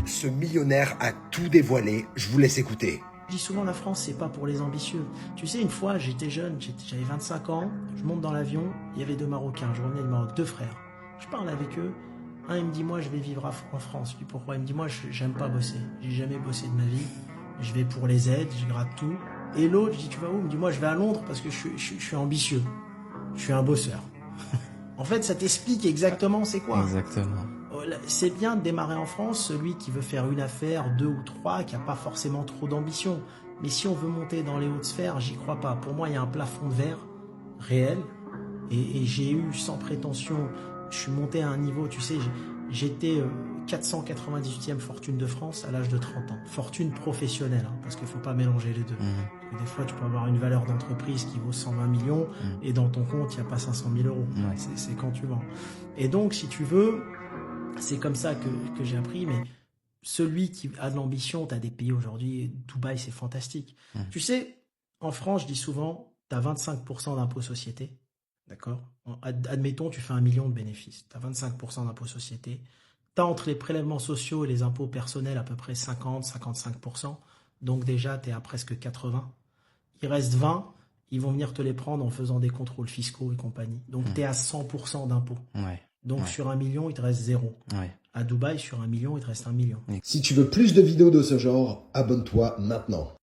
ce millionnaire a tout dévoilé. Je vous laisse écouter. Je dis souvent, la France, c'est pas pour les ambitieux. Tu sais, une fois, j'étais jeune, j'avais 25 ans, je monte dans l'avion, il y avait 2 Marocains, je revenais du Maroc, 2 frères. Je parle avec eux, un il me dit, moi je vais vivre en France. Je dis pourquoi? Il me dit, moi j'aime pas bosser, j'ai jamais bossé de ma vie, je vais pour les aides, je gratte tout. Et l'autre, je dis, tu vas où? Il me dit, moi je vais à Londres parce que je suis ambitieux, je suis un bosseur. En fait, ça t'explique exactement c'est quoi. Exactement. C'est bien de démarrer en France, celui qui veut faire une affaire, 2 ou 3, qui n'a pas forcément trop d'ambition. Mais si on veut monter dans les hautes sphères, j'y crois pas. Pour moi, il y a un plafond de verre réel. Et j'ai eu, sans prétention, je suis monté à un niveau, tu sais, j'étais 498e fortune de France à l'âge de 30 ans. Fortune professionnelle, hein, parce qu'il ne faut pas mélanger les deux. Des fois, tu peux avoir une valeur d'entreprise qui vaut 120 millions et dans ton compte, il n'y a pas 500 000 euros. Ouais. C'est quand tu vends. Et donc, si tu veux, c'est comme ça que j'ai appris, mais celui qui a de l'ambition, tu as des pays aujourd'hui, Dubaï, c'est fantastique. Tu sais, en France, je dis souvent, tu as 25% d'impôts sociétés, d'accord? Admettons, tu fais 1 million de bénéfices, tu as 25% d'impôts sociétés, tu as entre les prélèvements sociaux et les impôts personnels à peu près 50-55%, donc déjà, tu es à presque 80. Il reste 20, ils vont venir te les prendre en faisant des contrôles fiscaux et compagnie. Donc, tu es à 100% d'impôts. Ouais. Donc, sur 1 million, il te reste 0. Ouais. À Dubaï, sur 1 million, il te reste 1 million. Si tu veux plus de vidéos de ce genre, abonne-toi maintenant.